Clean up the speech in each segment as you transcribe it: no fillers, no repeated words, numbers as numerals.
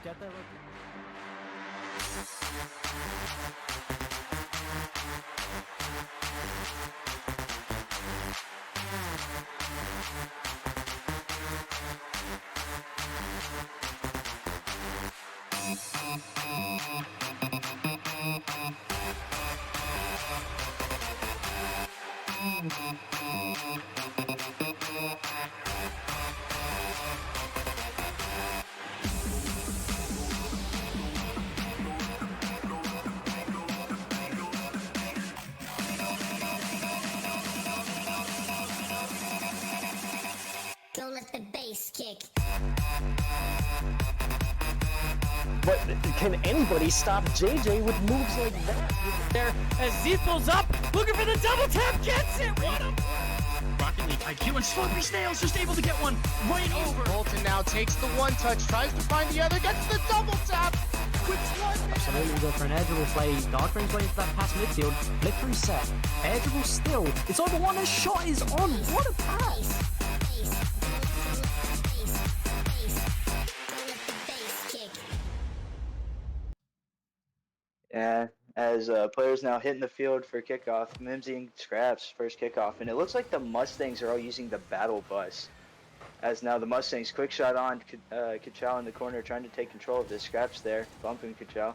get there. Don't let the bass kick. But can anybody stop JJ with moves like that? There, as Z pulls up, looking for the double tap, gets it. What a Rocket League IQ and Sloppy Snails just able to get one right over. Bolton now takes the one touch, tries to find the other, gets the double tap with 1 minute. Absolutely, we go for an edgeable play. Darkbrain's waiting for that pass midfield. Flick reset. Edgeable still. It's over one. A shot is on. What a pass! Yeah, as players now hitting the field for kickoff, Mimsy and Scrxpz first kickoff, and it looks like the Mustangs are all using the battle bus. As now the Mustangs quick shot on Kachow in the corner, trying to take control of this. Scrxpz there, bumping Kachow.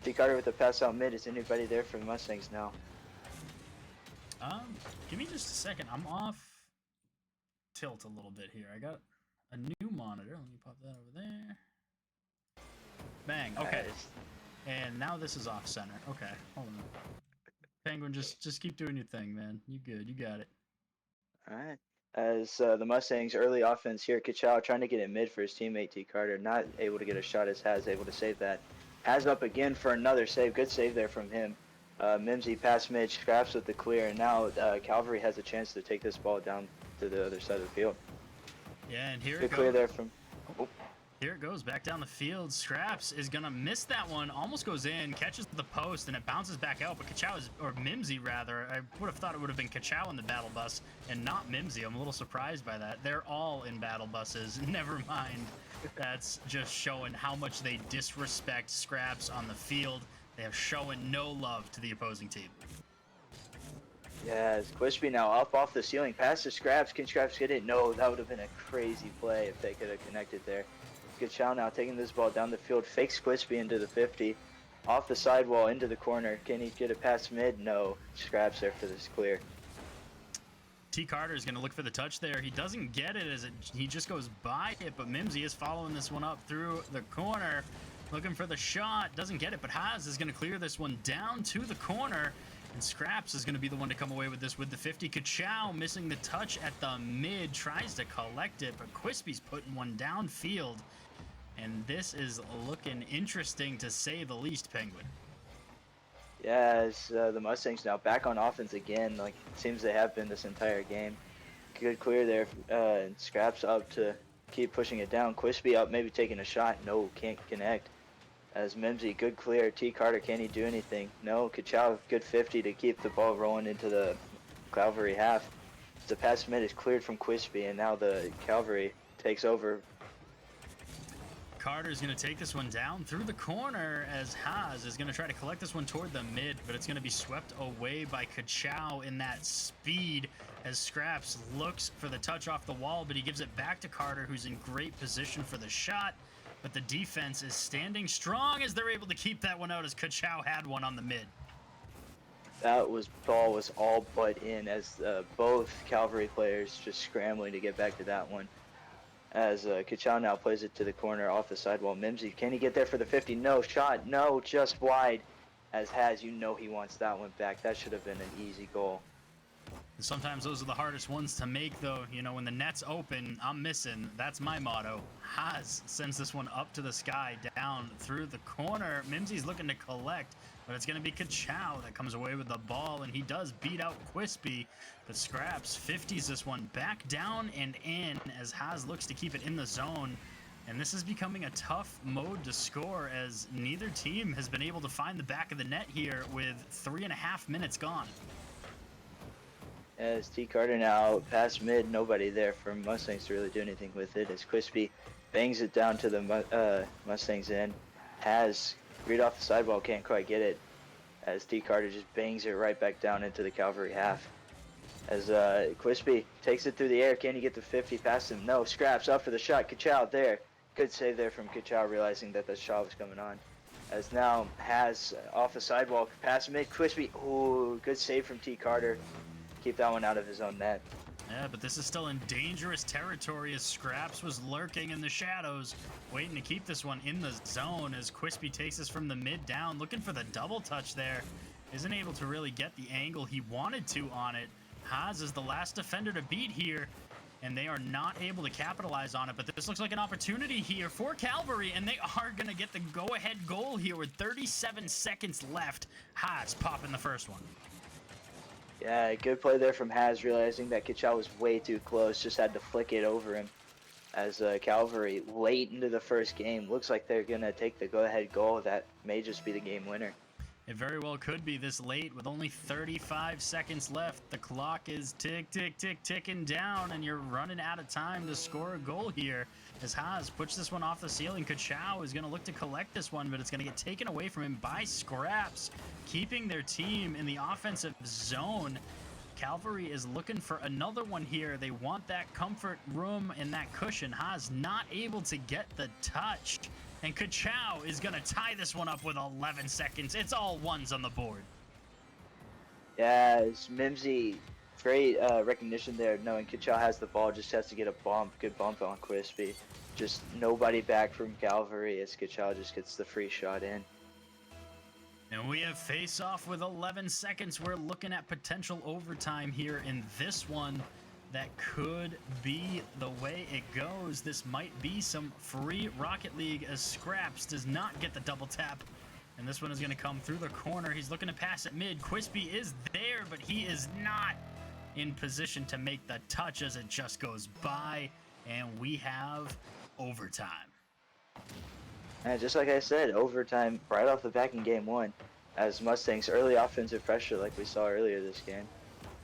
T Carter with the pass out mid. Is anybody there for the Mustangs now? Give me just a second. I'm off tilt a little bit here. I got a new monitor. Let me pop that over there. Bang. Okay. Nice. And now this is off center. Okay, hold on. Penguin, just keep doing your thing, man. You good? You got it. All right. As the Mustangs early offense here, Kachow trying to get it mid for his teammate T Carter, not able to get a shot as Has able to save that. Has up again for another save. Good save there from him. Mimsy pass mid, Scrxpz with the clear, and now Cavalry has a chance to take this ball down to the other side of the field. Yeah, and here Good it clear goes. there from. Oh. Here it goes, back down the field. Scrxpz is gonna miss that one. Almost goes in, catches the post, and it bounces back out. But Kachow is, or Mimsy rather, I would have thought it would have been Kachow in the battle bus and not Mimsy. I'm a little surprised by that. They're all in battle buses. Never mind. That's just showing how much they disrespect Scrxpz on the field. They have shown no love to the opposing team. Yeah, Quispy now up off the ceiling, pass to Scrxpz. Can Scrxpz get it? No, that would have been a crazy play if they could have connected there. Kachow now taking this ball down the field, fakes Quispy into the 50, off the sidewall into the corner. Can he get it past mid? No. Scrxpz there for this clear. T Carter is going to look for the touch there. He doesn't get it as he just goes by it, but Mimsy is following this one up through the corner, looking for the shot. Doesn't get it, but Has is going to clear this one down to the corner, and Scrxpz is going to be the one to come away with this with the 50. Kachow missing the touch at the mid, tries to collect it, but Quispy's putting one downfield. And this is looking interesting to say the least, Penguin. Yeah, as the Mustangs now back on offense again, like it seems they have been this entire game. Good clear there, and Scrxpz up to keep pushing it down. Quispy up, maybe taking a shot. No, can't connect. As Mimsy, good clear. T Carter, can he do anything? No, Kachow, good 50 to keep the ball rolling into the Cavalry half. The pass mid is cleared from Quispy, and now the Cavalry takes over. Carter's going to take this one down through the corner as Has is going to try to collect this one toward the mid, but it's going to be swept away by Kachow in that speed as Scrxpz looks for the touch off the wall, but he gives it back to Carter, who's in great position for the shot. But the defense is standing strong as they're able to keep that one out as Kachow had one on the mid. That ball was all but in as both Cavalry players just scrambling to get back to that one. As Kachow now plays it to the corner off the sidewall. Mimsy, can he get there for the 50? No shot. No, just wide. As Has, you know he wants that one back. That should have been an easy goal. And sometimes those are the hardest ones to make, though. You know, when the net's open, I'm missing. That's my motto. Has sends this one up to the sky, down through the corner. Mimsy's looking to collect, but it's going to be Kachow that comes away with the ball, and he does beat out Quispy. But Scrxpz 50s this one back down and in as Has looks to keep it in the zone. And this is becoming a tough mode to score as neither team has been able to find the back of the net here with 3.5 minutes gone. As T Carter now past mid, nobody there for Mustangs to really do anything with it. As Quispy bangs it down to the Mustangs end. Has read off the sidewall, can't quite get it. As T Carter just bangs it right back down into the Cavalry half. As Quispy takes it through the air, can he get the 50 past him? No, Scrxpz up for the shot. Kachow there. Good save there from Kachow, realizing that the shot was coming on. As now has off the sidewalk, pass mid. Quispy, ooh, good save from T Carter. Keep that one out of his own net. Yeah, but this is still in dangerous territory as Scrxpz was lurking in the shadows, waiting to keep this one in the zone as Quispy takes this from the mid down, looking for the double touch there. Isn't able to really get the angle he wanted to on it. Haas is the last defender to beat here, and they are not able to capitalize on it, but this looks like an opportunity here for Cavalry, and they are going to get the go-ahead goal here with 37 seconds left. Haas popping the first one. Yeah, good play there from Haz, realizing that Kachow was way too close, just had to flick it over him. As Cavalry, late into the first game, looks like they're going to take the go-ahead goal. That may just be the game winner. It very well could be this late with only 35 seconds left. The clock is ticking down, and you're running out of time to score a goal here. As Haas puts this one off the ceiling, Kachow is going to look to collect this one, but it's going to get taken away from him by Scrxpz, keeping their team in the offensive zone. Cavalry is looking for another one here. They want that comfort room and that cushion. Haas not able to get the touch. And Kachow is going to tie this one up with 11 seconds. It's all ones on the board. Yeah, it's Mimsy. Great recognition there, knowing Kachow has the ball, just has to get a bump. Good bump on Quispy. Just nobody back from Cavalry as Kachow just gets the free shot in. And we have face-off with 11 seconds. We're looking at potential overtime here in this one. That could be the way it goes. This might be some free Rocket League as Scrxpz does not get the double tap. And this one is going to come through the corner. He's looking to pass it mid. Quispy is there, but he is not in position to make the touch as it just goes by. And we have overtime. And just like I said, overtime right off the back in game one. As Mustangs early offensive pressure like we saw earlier this game.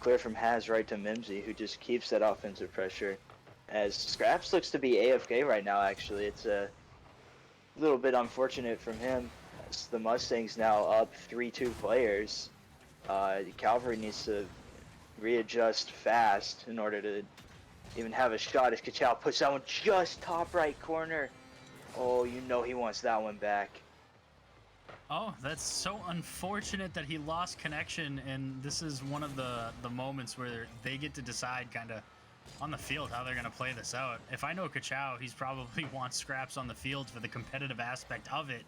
Clear from Haz right to Mimsy, who just keeps that offensive pressure. As Scrxpz looks to be AFK right now, actually. It's a little bit unfortunate from him. As the Mustangs now up 3-2 players. Cavalry needs to readjust fast in order to even have a shot as Kachow puts that one just top right corner. Oh, you know he wants that one back. Oh, that's so unfortunate that he lost connection, and this is one of the moments where they get to decide kind of on the field how they're going to play this out. If I know Kachow, he's probably wants Scrxpz on the field for the competitive aspect of it.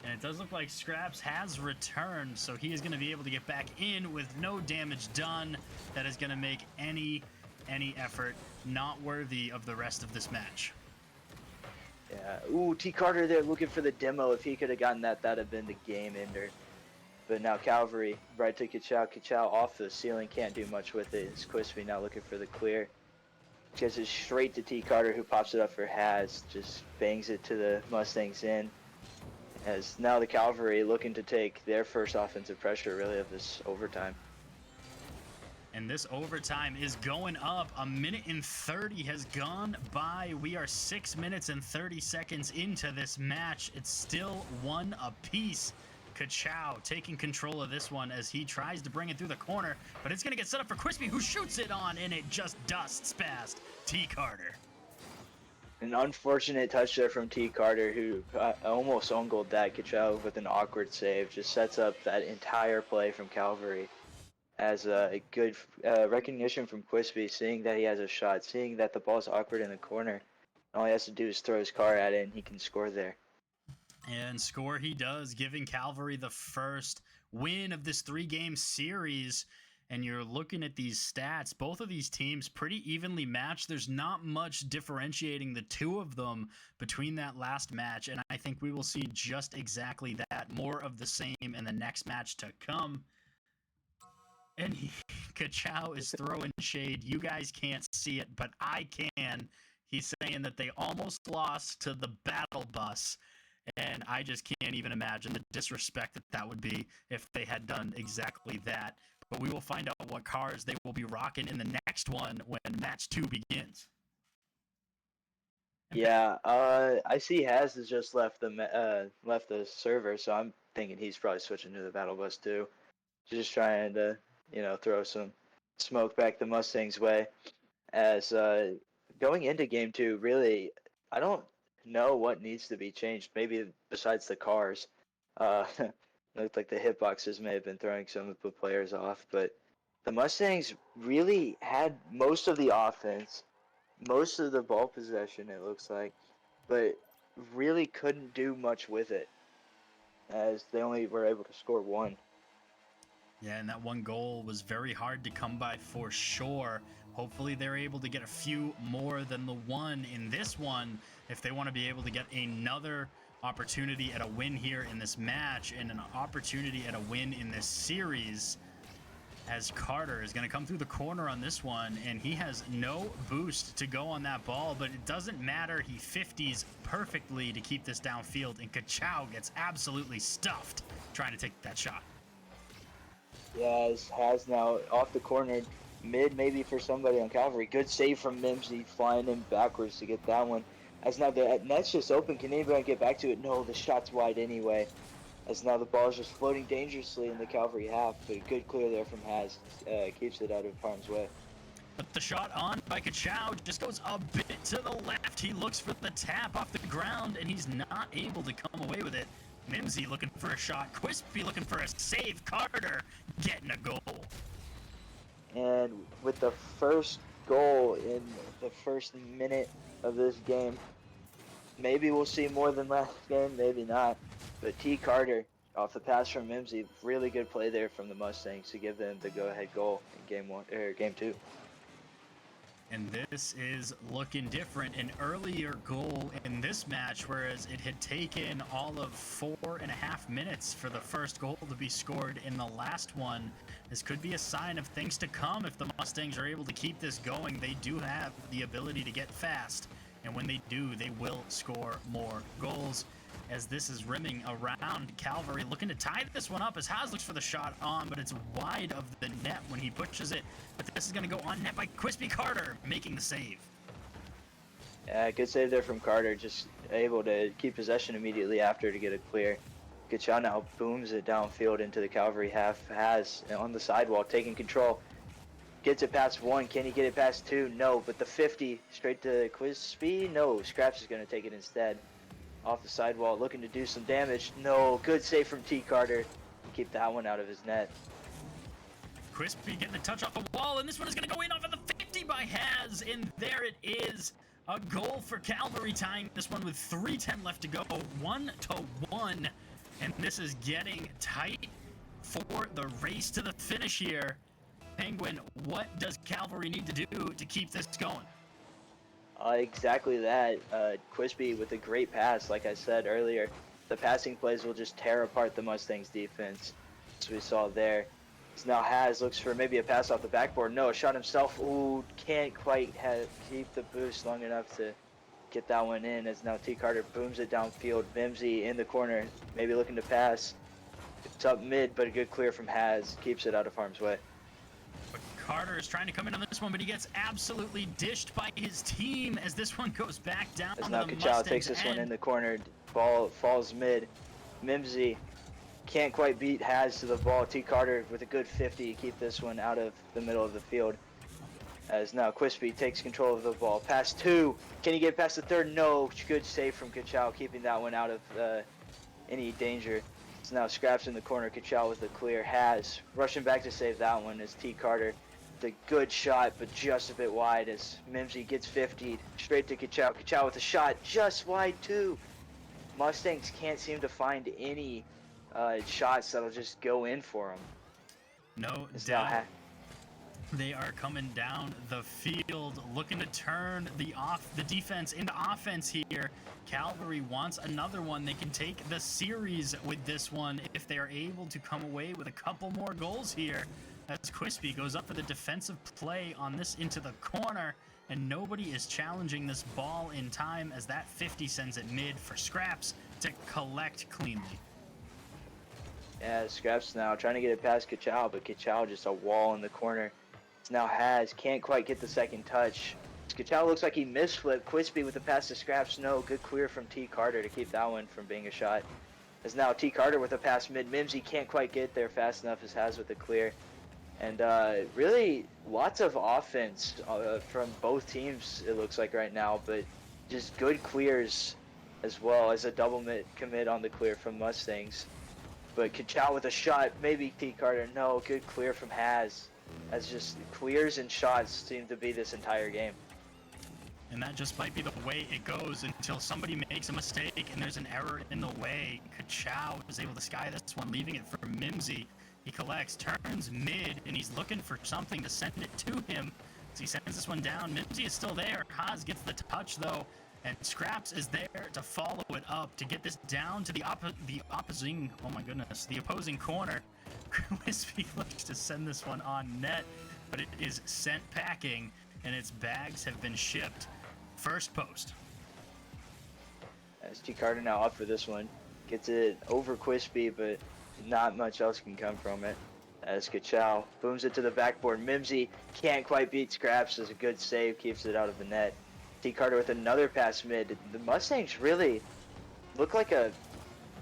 And it does look like Scrxpz has returned, so he is going to be able to get back in with no damage done. That is going to make any effort not worthy of the rest of this match. Yeah, ooh, T Carter there looking for the demo. If he could have gotten that, that'd have been the game ender. But now Cavalry, right to Kachow. Kachow off the ceiling, can't do much with it. It's Quispy now looking for the clear. Gets it straight to T Carter, who pops it up for Haz. Just bangs it to the Mustangs in. As now the Cavalry looking to take their first offensive pressure, really, of this overtime. And this overtime is going up. 1:30 has gone by. We are 6 minutes and 30 seconds into this match. It's still one apiece. Kachow taking control of this one as he tries to bring it through the corner, but it's going to get set up for Quispy, who shoots it on, and it just dusts past T Carter. An unfortunate touch there from T Carter, who almost own goaled that. Kachow with an awkward save just sets up that entire play from Cavalry. As a good recognition from Quispy, seeing that he has a shot, seeing that the ball's awkward in the corner. All he has to do is throw his car at it, and he can score there. And score he does, giving Cavalry the first win of this 3-game series. And you're looking at these stats, both of these teams pretty evenly matched. There's not much differentiating the two of them between that last match. And I think we will see just exactly that. More of the same in the next match to come. And Kachow is throwing shade. You guys can't see it, but I can. He's saying that they almost lost to the battle bus. And I just can't even imagine the disrespect that would be if they had done exactly that. But we will find out what cars they will be rocking in the next one when match 2 begins. Yeah, I see Has has just left the server, so I'm thinking he's probably switching to the battle bus too. Just trying to, throw some smoke back the Mustangs' way. As going into game two, really, I don't know what needs to be changed. Maybe besides the cars. Looked like the hitboxes may have been throwing some of the players off, but the Mustangs really had most of the offense, most of the ball possession, it looks like, but really couldn't do much with it, as they only were able to score one. Yeah, and that one goal was very hard to come by for sure. Hopefully they're able to get a few more than the one in this one if they want to be able to get another opportunity at a win here in this match and an opportunity at a win in this series, as Carter is going to come through the corner on this one, and he has no boost to go on that ball, but it doesn't matter. He 50s perfectly to keep this downfield, and Kachow gets absolutely stuffed trying to take that shot. Yeah, has now off the corner, mid maybe for somebody on Cavalry. Good save from Mimsy, flying him backwards to get that one. As now the net's just open, can anybody get back to it? No, the shot's wide anyway. As now the ball is just floating dangerously in the Cavalry half, but a good clear there from Has keeps it out of harm's way. But the shot on by Kachow just goes a bit to the left. He looks for the tap off the ground, and he's not able to come away with it. Mimsy looking for a shot. Quispy looking for a save. Carter getting a goal. And with the first goal in the first minute of this game, maybe we'll see more than last game, maybe not. But T. Carter, off the pass from Mimsy, really good play there from the Mustangs to give them the go-ahead goal in game two. And this is looking different. An earlier goal in this match, whereas it had taken all of 4.5 minutes for the first goal to be scored in the last one. This could be a sign of things to come if the Mustangs are able to keep this going. They do have the ability to get fast, and when they do, they will score more goals. As this is rimming around, Cavalry looking to tie this one up as Haas looks for the shot on, but it's wide of the net when he pushes it. But this is going to go on net by Crispy Carter, making the save. Yeah, good save there from Carter, just able to keep possession immediately after to get a clear. Kachow now booms it downfield into the Cavalry half. Has on the sidewall, taking control. Gets it past one. Can he get it past two? No, but the 50 straight to Quispy. No, Scrxpz is going to take it instead. Off the sidewall, looking to do some damage. No, good save from T. Carter. Keep that one out of his net. Crispy getting a touch off the wall, and this one is going to go in off of the 50 by Has, and there it is. A goal for Cavalry, tying this one with 3:10 left to go, 1-1. And this is getting tight for the race to the finish here. Penguin, what does Cavalry need to do to keep this going? Exactly that. Quispy with a great pass, like I said earlier. The passing plays will just tear apart the Mustangs defense, as we saw there. So now Has looks for maybe a pass off the backboard. No, shot himself. Ooh, can't quite keep the boost long enough to get that one in, as now T. Carter booms it downfield. Mimsy in the corner, maybe looking to pass. It's up mid, but a good clear from Has. Keeps it out of harm's way. But Carter is trying to come in on this one, but he gets absolutely dished by his team as this one goes back down. As now Kachow takes this one in the corner. Ball falls mid. Mimsy can't quite beat Has to the ball. T. Carter with a good 50 to keep this one out of the middle of the field. As now Quispy takes control of the ball. Pass two. Can he get past the third? No. Good save from Kachow, keeping that one out of any danger. It's now Scrxpz in the corner. Kachow with the clear. Has rushing back to save that one as T. Carter. The good shot, but just a bit wide as Mimsy gets 50'd straight to Kachow. Kachow with a shot just wide too. Mustangs can't seem to find any shots that'll just go in for them. No doubt. They are coming down the field, looking to turn the defense into offense here. Cavalry wants another one. They can take the series with this one if they are able to come away with a couple more goals here. As Quispy goes up for the defensive play on this into the corner, and nobody is challenging this ball in time as that 50 sends it mid for Scrxpz to collect cleanly. Yeah, Scrxpz now trying to get it past Kachow, but Kachow just a wall in the corner. Now can't quite get the second touch. Kachow looks like he misflipped. Quispe with the pass to Scrxpz. No, good clear from T. Carter to keep that one from being a shot. As now T. Carter with a pass mid. Mimsy can't quite get there fast enough as Has with the clear. And really lots of offense from both teams, it looks like right now. But just good clears as well as a double commit on the clear from Mustangs. But Kachow with a shot. Maybe T. Carter. No, good clear from Has. As just clears and shots seem to be this entire game. And that just might be the way it goes until somebody makes a mistake and there's an error in the way. Kachow is able to sky this one, leaving it for Mimsy. He collects, turns mid, and he's looking for something to send it to him. So he sends this one down. Mimsy is still there. Haas gets the touch, though, and Scrxpz is there to follow it up to get this down to the opposing corner. Quispe looks to send this one on net, but it is sent packing, and its bags have been shipped. First post. As T. Carter now up for this one. Gets it over Quispe, but not much else can come from it. As Kachow booms it to the backboard. Mimsy can't quite beat Scrxpz. As a good save, keeps it out of the net. T. Carter with another pass mid. The Mustangs really look like a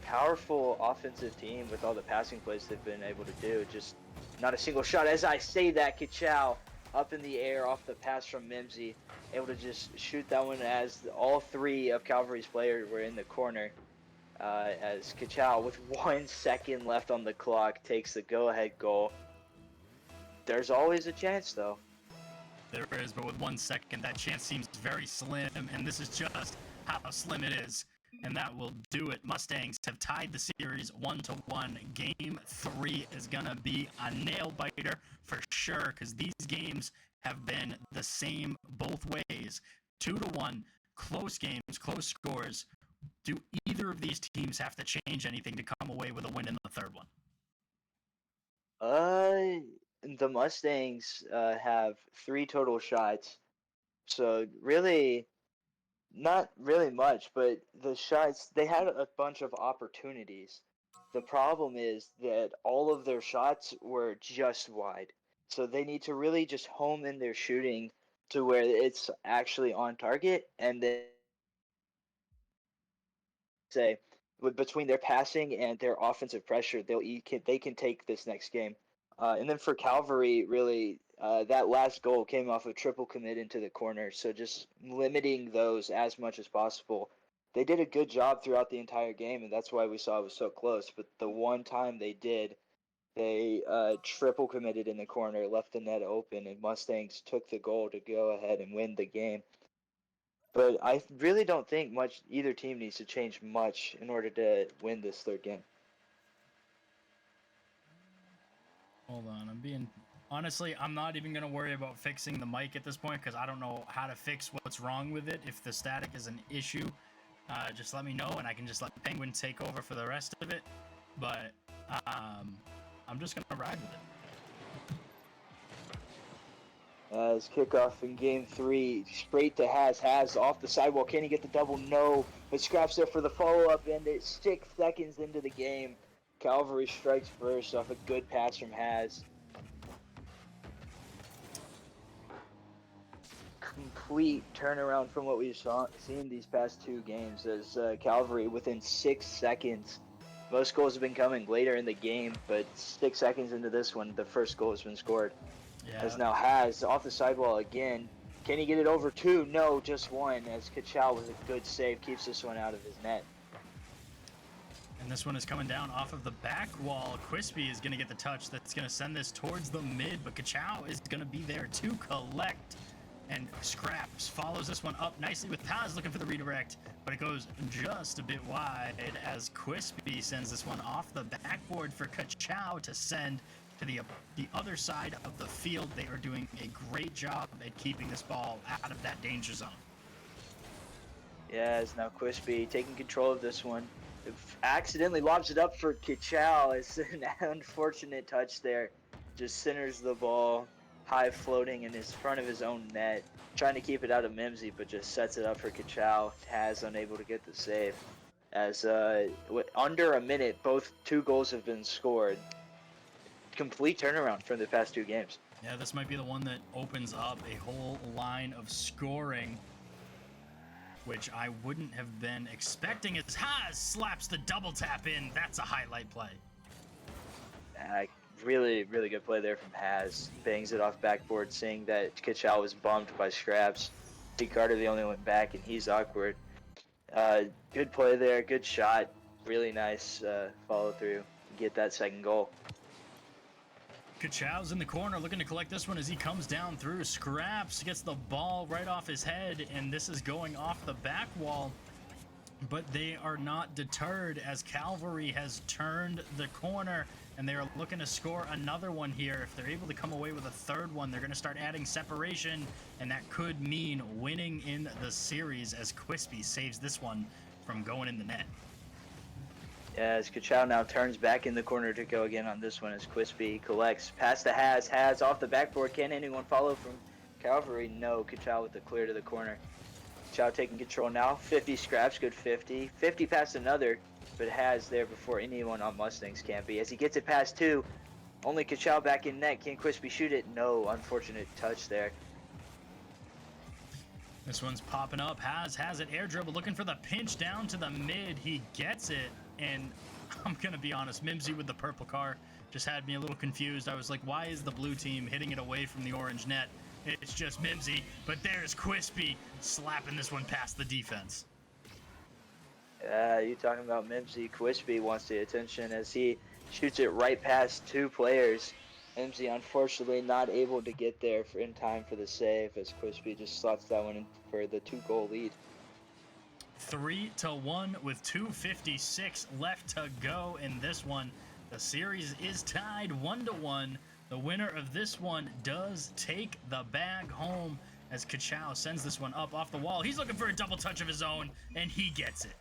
powerful offensive team with all the passing plays they've been able to do. Just not a single shot. As I say that, Kachow up in the air off the pass from Mimsy, able to just shoot that one as all three of Cavalry's players were in the corner. As Kachow, with 1 second left on the clock, takes the go-ahead goal. There's always a chance, though. There is, but with 1 second, that chance seems very slim, and this is just how slim it is. And that will do it. Mustangs have tied the series 1-1. Game 3 is going to be a nail-biter for sure, because these games have been the same both ways. 2-1, close games, close scores. Do either of these teams have to change anything to come away with a win in the third one? The Mustangs have 3 total shots, so really not really much, but the shots, they had a bunch of opportunities. The problem is that all of their shots were just wide, so they need to really just home in their shooting to where it's actually on target, and then say between their passing and their offensive pressure, they can take this next game. And then for Cavalry, really, that last goal came off a triple commit into the corner, so just limiting those as much as possible. They did a good job throughout the entire game, and that's why we saw it was so close. But the one time they did, they triple committed in the corner, left the net open, and Mustangs took the goal to go ahead and win the game. But I really don't think either team needs to change much in order to win this third game. Hold on, honestly, I'm not even going to worry about fixing the mic at this point because I don't know how to fix what's wrong with it. If the static is an issue, just let me know and I can just let Penguin take over for the rest of it. But I'm just going to ride with it. As kickoff in game 3, straight to Has off the sidewall. Can he get the double? No. But Scrxpz there for the follow-up, and it's 6 seconds into the game. Cavalry strikes first off a good pass from Has. Complete turnaround from what we've seen these past 2 games as Cavalry within 6 seconds. Most goals have been coming later in the game, but 6 seconds into this one, the first goal has been scored. Yeah. As now Has off the sidewall again. Can he get it over 2? No, just 1. As Kachow with a good save keeps this one out of his net. And this one is coming down off of the back wall. Quispe is going to get the touch that's going to send this towards the mid, but Kachow is going to be there to collect. And Scrxpz follows this one up nicely with Has looking for the redirect, but it goes just a bit wide as Quispe sends this one off the backboard for Kachow to send to the other side of the field. They are doing a great job at keeping this ball out of that danger zone. Yeah, as now Quispe taking control of this one. Accidentally lobs it up for Kachow. It's an unfortunate touch there. Just centers the ball high floating in front of his own net. Trying to keep it out of Mimsy, but just sets it up for Kachow. Has unable to get the save. As under a minute, both 2 goals have been scored. Complete turnaround from the past 2 games. Yeah, this might be the one that opens up a whole line of scoring, which I wouldn't have been expecting, as Haas slaps the double tap in. That's a highlight play. Really, really good play there from Haz. Bangs it off backboard, seeing that Kachow was bumped by Scrxpz. T. Carter the only one back, and he's awkward. Good play there, good shot. Really nice follow through. Get that second goal. Kachow's in the corner looking to collect this one as he comes down through. Scrxpz gets the ball right off his head, and this is going off the back wall. But they are not deterred as Cavalry has turned the corner, and they are looking to score another one here. If they're able to come away with a third one, they're going to start adding separation, and that could mean winning in the series as Scrxpz saves this one from going in the net. As Kachow now turns back in the corner to go again on this one as Scrxpz collects past the Haz off the backboard. Can anyone follow from Cavalry? No. Kachow with the clear to the corner. Kachow taking control now. 50 Scrxpz, good 50. 50 past another, but Haz there before anyone on Mustangs can be. As he gets it past two, only Kachow back in net. Can Scrxpz shoot it? No. Unfortunate touch there. This one's popping up. Has it air dribble, looking for the pinch down to the mid. He gets it, and I'm going to be honest, Mimsy with the purple car just had me a little confused. I was like, why is the blue team hitting it away from the orange net? It's just Mimsy, but there's Scrxpz slapping this one past the defense. You talking about Mimsy? Scrxpz wants the attention as he shoots it right past two players. Mimsy unfortunately not able to get there in time for the save as Scrxpz just slots that one in for the 2-goal lead. 3-1 with 2:56 left to go in this one. The series is tied 1-1. The winner of this one does take the bag home as Kachow sends this one up off the wall. He's looking for a double touch of his own, and he gets it.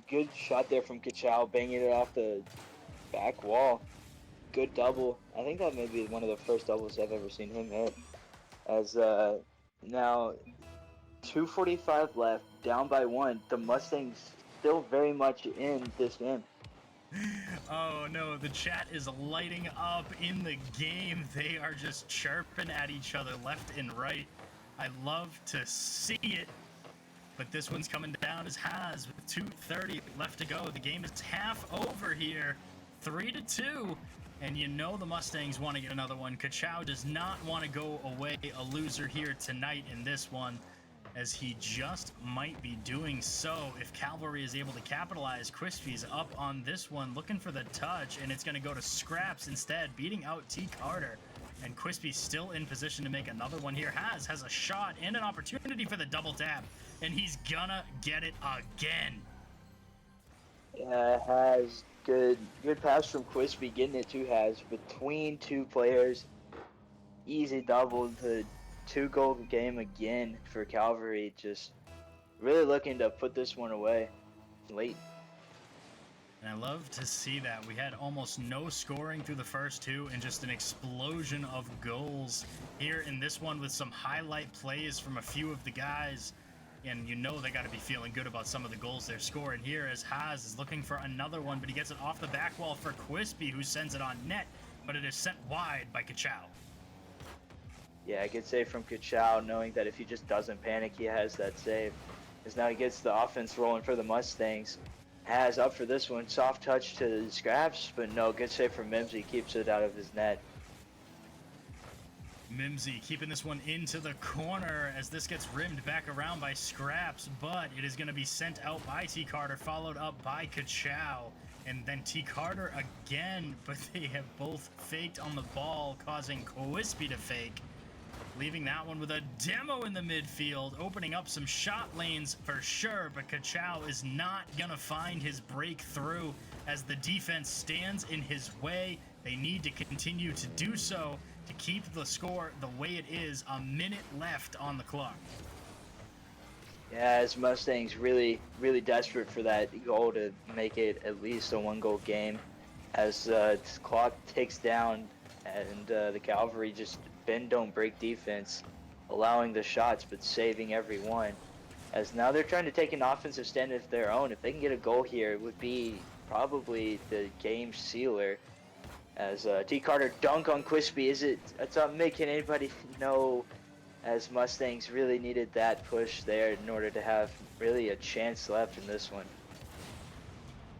Good shot there from Kachow, banging it off the back wall. Good double. I think that may be one of the first doubles I've ever seen him hit. As now 2:45 left, down by 1. The Mustangs still very much in this game. Oh no, the chat is lighting up in the game. They are just chirping at each other left and right. I love to see it. But this one's coming down as Haz with 2:30 left to go. The game is half over here. 3-2. And you know the Mustangs want to get another one. Kachow does not want to go away a loser here tonight in this one, as he just might be doing so if Cavalry is able to capitalize. Scrxpz up on this one, looking for the touch, and it's going to go to Scrxpz instead, beating out T. Carter. And Scrxpz still in position to make another one here. Has a shot and an opportunity for the double tap, and he's gonna get it again. Yeah, Has good pass from Scrxpz, getting it to Has between two players. Easy double. The 2-goal game again for Cavalry. Just really looking to put this one away late. And I love to see that. We had almost no scoring through the first two and just an explosion of goals here in this one with some highlight plays from a few of the guys. And you know they got to be feeling good about some of the goals they're scoring here, as Haz is looking for another one, but he gets it off the back wall for Scrxpz, who sends it on net, but it is sent wide by Kachow. Yeah, good save from Kachow, knowing that if he just doesn't panic, he has that save. As now he gets the offense rolling for the Mustangs. Has up for this one, soft touch to Scrxpz, but no, good save from Mimsy, keeps it out of his net. Mimsy keeping this one into the corner as this gets rimmed back around by Scrxpz, but it is going to be sent out by T. Carter, followed up by Kachow, and then T. Carter again, but they have both faked on the ball, causing Scrxpz to fake, leaving that one with a demo in the midfield, opening up some shot lanes for sure, but Kachow is not going to find his breakthrough as the defense stands in his way. They need to continue to do so to keep the score the way it is. A minute left on the clock. Yeah, as Mustangs really desperate for that goal to make it at least a 1-goal game. As the clock ticks down and the Cavalry just bend don't break defense, allowing the shots but saving every one. As now they're trying to take an offensive stand of their own. If they can get a goal here, it would be probably the game sealer. As T Carter dunk on Quispy. It's not making anybody know, as Mustangs really needed that push there in order to have really a chance left in this one.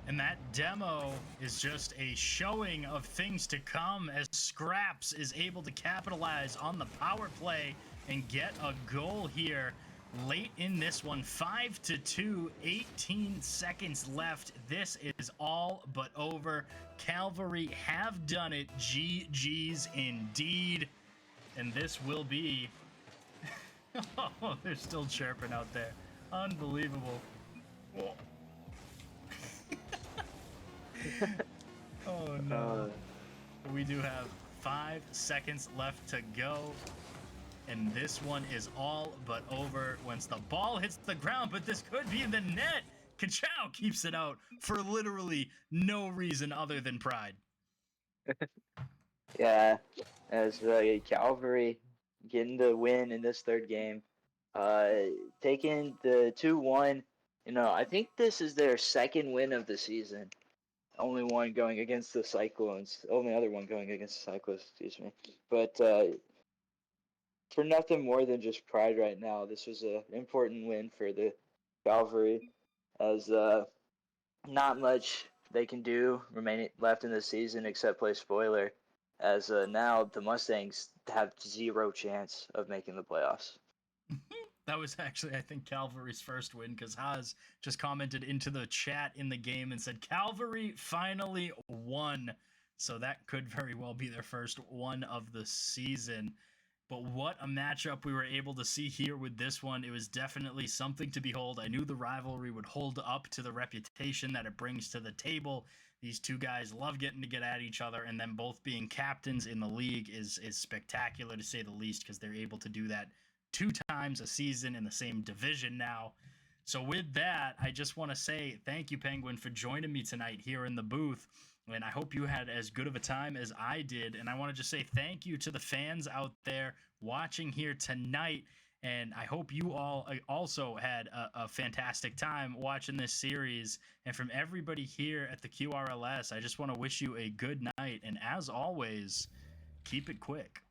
And that demo is just a showing of things to come as Scrxpz is able to capitalize on the power play and get a goal here late in this one. 5-2, 18 seconds left. This is all but over. Cavalry have done it. GG's indeed. And this will be... Oh, they're still chirping out there. Unbelievable. Whoa. Oh no. We do have 5 seconds left to go. And this one is all but over once the ball hits the ground, but this could be in the net. Kachow keeps it out for literally no reason other than pride. Yeah, as Cavalry getting the win in this third game, taking the 2-1. You know, I think this is their second win of the season. Only one going against the Cyclones. Only other one going against the Cyclones, excuse me. But for nothing more than just pride right now, this was an important win for the Cavalry, as not much they can do remaining left in the season except play spoiler, as now the Mustangs have 0 chance of making the playoffs. That was actually, I think, Cavalry's first win, because Haas just commented into the chat in the game and said, Cavalry finally won. So that could very well be their first one of the season. But what a matchup we were able to see here with this one. It was definitely something to behold. I knew the rivalry would hold up to the reputation that it brings to the table. These two guys love getting to get at each other, and then both being captains in the league is spectacular, to say the least, because they're able to do that 2 times a season in the same division now. So with that, I just want to say thank you, Penguin, for joining me tonight here in the booth. And I hope you had as good of a time as I did. And I want to just say thank you to the fans out there watching here tonight. And I hope you all also had a fantastic time watching this series. And from everybody here at the QRLS, I just want to wish you a good night. And as always, keep it quick.